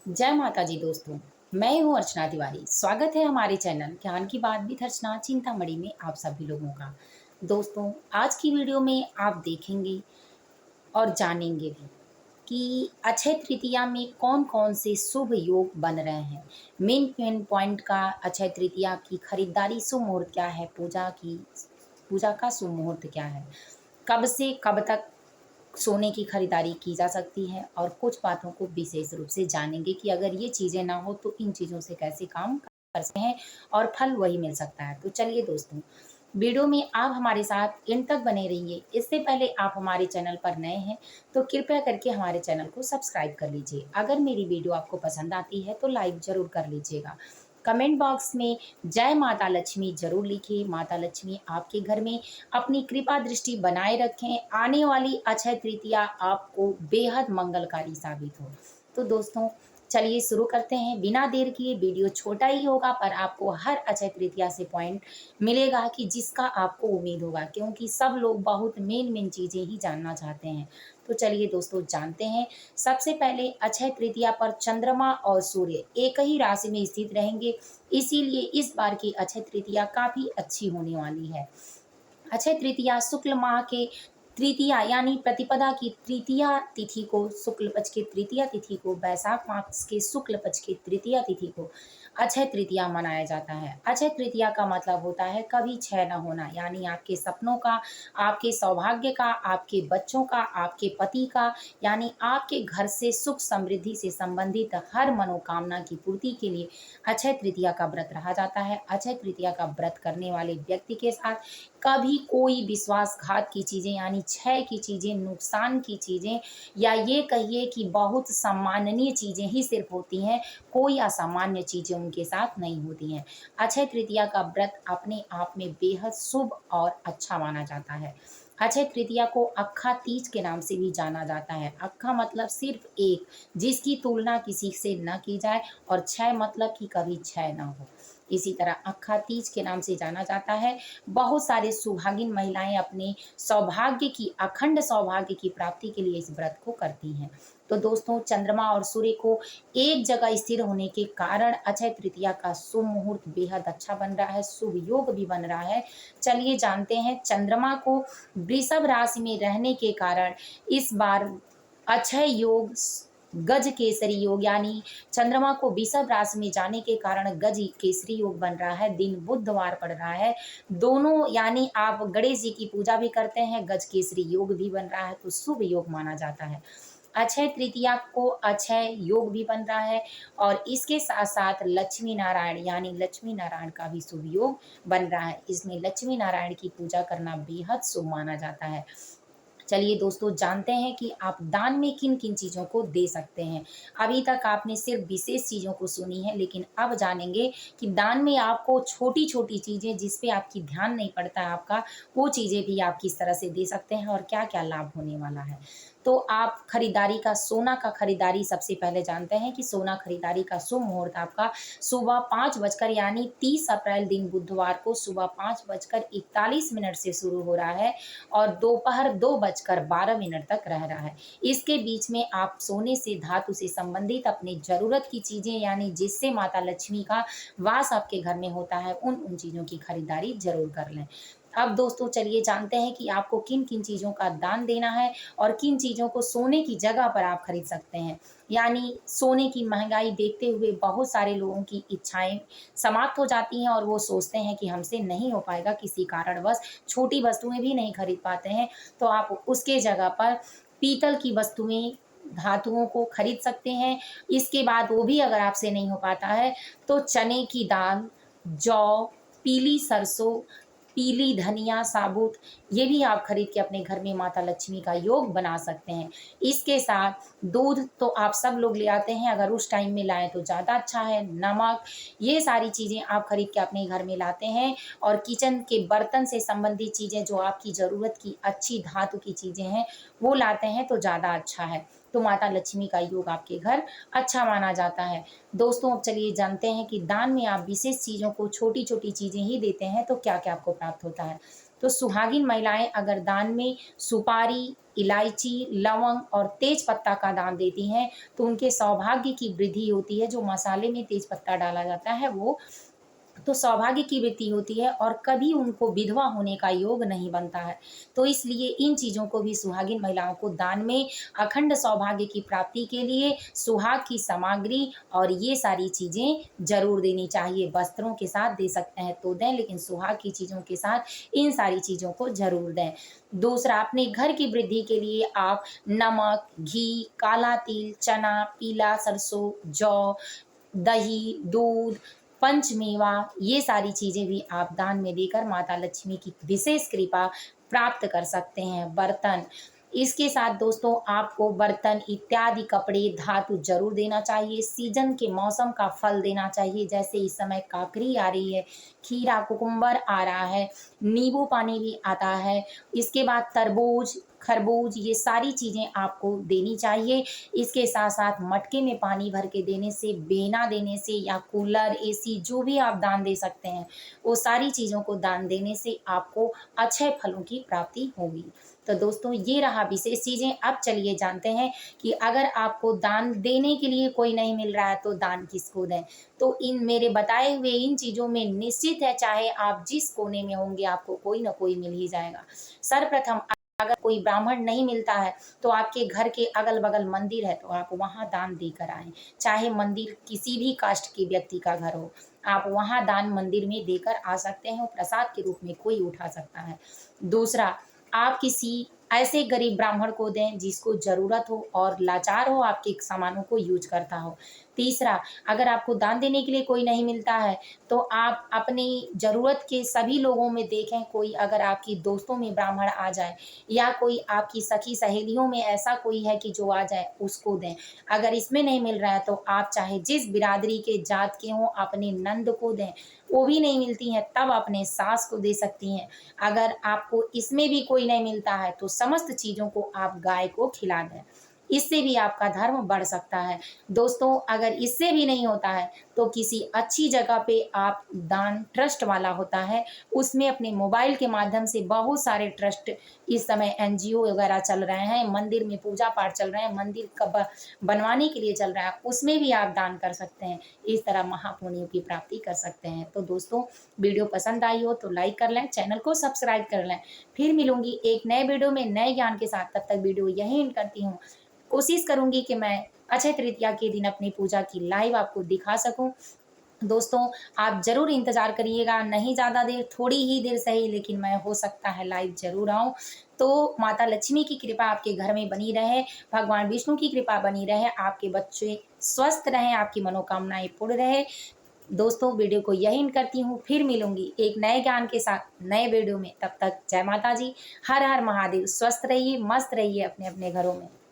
जय माता जी दोस्तों। मैं हूँ अर्चना तिवारी। स्वागत है हमारे चैनल ज्ञान की बात विद अर्चना चिंतामणि में आप सभी लोगों का। दोस्तों, आज की वीडियो में आप देखेंगे और जानेंगे भी कि अक्षय तृतीया में कौन-कौन से शुभ योग बन रहे हैं। मेन मेन पॉइंट का अक्षय तृतीया की खरीदारी शुभ मुहूर्त क्या है, पूजा का शुभ मुहूर्त क्या है, कब से कब तक सोने की खरीदारी की जा सकती है और कुछ बातों को विशेष रूप से जानेंगे कि अगर ये चीज़ें ना हो तो इन चीज़ों से कैसे काम कर सकते हैं और फल वही मिल सकता है। तो चलिए दोस्तों, वीडियो में आप हमारे साथ एंड तक बने रहिए। इससे पहले आप हमारे चैनल पर नए हैं तो कृपया करके हमारे चैनल को सब्सक्राइब कर लीजिए। अगर मेरी वीडियो आपको पसंद आती है तो लाइक ज़रूर कर लीजिएगा। कमेंट बॉक्स में जय माता लक्ष्मी ज़रूर लिखिए। माता लक्ष्मी आपके घर में अपनी कृपा दृष्टि बनाए रखें। आने वाली अक्षय तृतीया आपको बेहद मंगलकारी साबित हो। तो दोस्तों, चलिए शुरू करते हैं बिना देर किए। वीडियो छोटा ही होगा पर आपको हर अक्षय तृतीया से पॉइंट मिलेगा कि जिसका आपको उम्मीद होगा, क्योंकि सब लोग बहुत मेन चीज़ें ही जानना चाहते हैं। तो चलिए दोस्तों, जानते हैं। सबसे पहले अक्षय तृतीया पर चंद्रमा और सूर्य एक ही राशि में स्थित रहेंगे, इसीलिए इस बार की अक्षय तृतीया काफ़ी अच्छी होने वाली है। अक्षय तृतीया शुक्ल माह के तृतीया यानी प्रतिपदा की तृतीया तिथि को, शुक्ल पक्ष की तृतीया तिथि को, वैशाख मास के शुक्ल पक्ष की तृतीया तिथि को अक्षय तृतीया मनाया जाता है। अक्षय तृतीया का मतलब होता है कभी क्षय न होना, यानी आपके सपनों का, आपके सौभाग्य का, आपके बच्चों का, आपके पति का, यानी आपके घर से सुख समृद्धि से संबंधित हर मनोकामना की पूर्ति के लिए अक्षय तृतीया का व्रत रहा जाता है। अक्षय तृतीया का व्रत करने वाले व्यक्ति के साथ कभी कोई विश्वासघात की चीज़ें यानी क्षय की चीज़ें, नुकसान की चीज़ें, या ये कहिए कि बहुत सम्माननीय चीज़ें ही सिर्फ होती हैं, कोई असामान्य चीज़ें उनके साथ नहीं होती हैं। अक्षय तृतीया का व्रत अपने आप में बेहद शुभ और अच्छा माना जाता है। अक्षय तृतीया को अक्खा तीज के नाम से भी जाना जाता है। अक्खा मतलब सिर्फ एक, जिसकी तुलना किसी से न की जाए, और क्षय मतलब कि कभी क्षय ना हो। इसी तरह अक्खा तीज के नाम से जाना जाता है। बहुत सारे सुहागिन महिलाएं अपने सौभाग्य की, अखंड सौभाग्य की प्राप्ति के लिए इस व्रत को करती हैं। तो दोस्तों, चंद्रमा और सूर्य को एक जगह स्थिर होने के कारण अक्षय तृतीया का शुभ मुहूर्त बेहद अच्छा बन रहा है, शुभ योग भी बन रहा है। चलिए जानते हैं। चंद्रमा को वृषभ राशि में रहने के कारण इस बार अक्षय योग, गज केसरी योग, यानी चंद्रमा को वृषभ राशि में जाने के कारण गज केसरी योग बन रहा है। दिन बुधवार पड़ रहा है। दोनों, यानी आप गणेश जी की पूजा भी करते हैं, गज केसरी योग भी बन रहा है, तो शुभ योग माना जाता है। अक्षय तृतीया को अक्षय योग भी बन रहा है और इसके साथ साथ लक्ष्मी नारायण, यानी लक्ष्मी नारायण का भी शुभ योग बन रहा है। इसमें लक्ष्मी नारायण की पूजा करना बेहद शुभ माना जाता है। चलिए दोस्तों, जानते हैं कि आप दान में किन किन चीज़ों को दे सकते हैं। अभी तक आपने सिर्फ विशेष चीज़ों को सुनी है, लेकिन अब जानेंगे कि दान में आपको छोटी छोटी चीज़ें, जिस पे आपकी ध्यान नहीं पड़ता है आपका, वो चीज़ें भी आप किस तरह से दे सकते हैं और क्या क्या लाभ होने वाला है। तो आप खरीदारी का, सोना का खरीदारी सबसे पहले जानते हैं कि सोना खरीदारी का शुभ मुहूर्त आपका सुबह 5 बजकर, यानी 30 अप्रैल दिन बुधवार को सुबह 5 बजकर 41 मिनट से शुरू हो रहा है और दोपहर 2 बजकर 12 मिनट तक रह रहा है। इसके बीच में आप सोने से, धातु से संबंधित अपनी ज़रूरत की चीज़ें, यानी जिससे माता लक्ष्मी का वास आपके घर में होता है, उन चीज़ों की खरीदारी ज़रूर कर लें। अब दोस्तों, चलिए जानते हैं कि आपको किन किन चीज़ों का दान देना है और किन चीज़ों को सोने की जगह पर आप खरीद सकते हैं। यानी सोने की महंगाई देखते हुए बहुत सारे लोगों की इच्छाएं समाप्त हो जाती हैं और वो सोचते हैं कि हमसे नहीं हो पाएगा, किसी कारणवश छोटी वस्तुएं भी नहीं खरीद पाते हैं, तो आप उसके जगह पर पीतल की वस्तुएं, धातुओं को खरीद सकते हैं। इसके बाद वो भी अगर आपसे नहीं हो पाता है तो चने की दाल, जौ, पीली सरसों, पीली धनिया साबुत, ये भी आप खरीद के अपने घर में माता लक्ष्मी का योग बना सकते हैं। इसके साथ दूध तो आप सब लोग ले आते हैं, अगर उस टाइम में लाएँ तो ज़्यादा अच्छा है। नमक, ये सारी चीज़ें आप खरीद के अपने घर में लाते हैं और किचन के बर्तन से संबंधित चीज़ें, जो आपकी ज़रूरत की अच्छी धातु की चीज़ें हैं, वो लाते हैं तो ज़्यादा अच्छा है। तो माता लक्ष्मी का योग आपके घर अच्छा माना जाता है। दोस्तों, अब चलिए जानते हैं कि दान में आप विशेष चीज़ों को, छोटी-छोटी चीज़ें ही देते हैं तो क्या-क्या आपको प्राप्त होता है। तो सुहागिन महिलाएँ अगर दान में सुपारी, इलायची, लवंग और तेज पत्ता का दान देती हैं तो उनके सौभाग्य की वृद्धि होती है। जो मसाले में तेज पत्ता डाला जाता है वो तो सौभाग्य की वृद्धि होती है और कभी उनको विधवा होने का योग नहीं बनता है। तो इसलिए इन चीज़ों को भी सुहागिन महिलाओं को दान में अखंड सौभाग्य की प्राप्ति के लिए सुहाग की सामग्री और ये सारी चीज़ें ज़रूर देनी चाहिए। वस्त्रों के साथ दे सकते हैं तो दें, लेकिन सुहाग की चीज़ों के साथ इन सारी चीज़ों को ज़रूर दें। दूसरा, अपने घर की वृद्धि के लिए आप नमक, घी, काला तिल, चना, पीला सरसों, जौ, दही, दूध, पंचमेवा ये सारी चीज़ें भी आप दान में देकर माता लक्ष्मी की विशेष कृपा प्राप्त कर सकते हैं। बर्तन, इसके साथ दोस्तों आपको बर्तन इत्यादि कपड़े धातु ज़रूर देना चाहिए। सीज़न के मौसम का फल देना चाहिए, जैसे इस समय काकड़ी आ रही है, खीरा, कुकुम्बर आ रहा है, नींबू पानी भी आता है। इसके बाद तरबूज, खरबूज ये सारी चीज़ें आपको देनी चाहिए। इसके साथ-साथ मटके में पानी भर के देने से, बेना देने से या कूलर, एसी जो भी आप दान दे सकते हैं, वो सारी चीज़ों को दान देने से आपको अक्षय फलों की प्राप्ति होगी। तो दोस्तों ये रहा विशेष चीज़ें। अब चलिए जानते हैं कि अगर आपको दान देने के लिए कोई नहीं मिल रहा है तो दान किसको दें? तो इन मेरे बताए हुए इन चीज़ों में निश्चित है चाहे आप जिस कोने में होंगे आपको कोई न कोई मिल ही जाएगा। सर्वप्रथम अगर कोई ब्राह्मण नहीं मिलता है तो आपके घर के अगल-बगल मंदिर है तो आप वहाँ दान देकर आएँ। चाहे मंदिर किसी भी कास्ट के व्यक्ति का घर हो, आप वहाँ दान मंदिर में देकर आ सकते हैं और प्रसाद के रूप में कोई उठा सकता है। दूसरा, आप किसी ऐसे गरीब ब्राह्मण को दें जिसको ज़रूरत हो और लाचार हो, आपके सामानों को यूज़ करता हो। तीसरा, अगर आपको दान देने के लिए कोई नहीं मिलता है तो आप अपनी ज़रूरत के सभी लोगों में देखें, कोई अगर आपकी दोस्तों में ब्राह्मण आ जाए या कोई आपकी सखी सहेलियों में ऐसा कोई है कि जो आ जाए उसको दें। अगर इसमें नहीं मिल रहा है तो आप चाहे जिस बिरादरी के जात के हों अपने नंद को दें, वो भी नहीं मिलती हैं तब अपने सास को दे सकती हैं। अगर आपको इसमें भी कोई नहीं मिलता है तो समस्त चीज़ों को आप गाय को खिला दें। इससे भी आपका धर्म बढ़ सकता है। दोस्तों अगर इससे भी नहीं होता है तो किसी अच्छी जगह पे आप दान ट्रस्ट वाला होता है, उसमें अपने मोबाइल के माध्यम से बहुत सारे ट्रस्ट इस समय एनजीओ वगैरह चल रहे हैं, मंदिर में पूजा पाठ चल रहे हैं, मंदिर का बनवाने के लिए चल रहा है, उसमें भी आप दान कर सकते हैं। इस तरह महापुण्यों की प्राप्ति कर सकते हैं। तो दोस्तों वीडियो पसंद आई हो तो लाइक कर लें, चैनल को सब्सक्राइब कर लें। फिर मिलूँगी एक नए वीडियो में नए ज्ञान के साथ, तब तक वीडियो यहीं एंड करती हूँ। कोशिश करूँगी कि मैं अक्षय तृतीया के दिन अपनी पूजा की लाइव आपको दिखा सकूँ। दोस्तों आप ज़रूर इंतज़ार करिएगा, नहीं ज़्यादा देर, थोड़ी ही देर सही लेकिन मैं हो सकता है लाइव ज़रूर आऊँ। तो माता लक्ष्मी की कृपा आपके घर में बनी रहे, भगवान विष्णु की कृपा बनी रहे, आपके बच्चे स्वस्थ रहें, आपकी मनोकामनाएँ पूर्ण रहे। दोस्तों वीडियो को यहीं एंड करती हूँ, फिर मिलूँगी एक नए ज्ञान के साथ नए वीडियो में। तब तक जय माता जी, हर हर महादेव। स्वस्थ रहिए, मस्त रहिए अपने-अपने घरों में।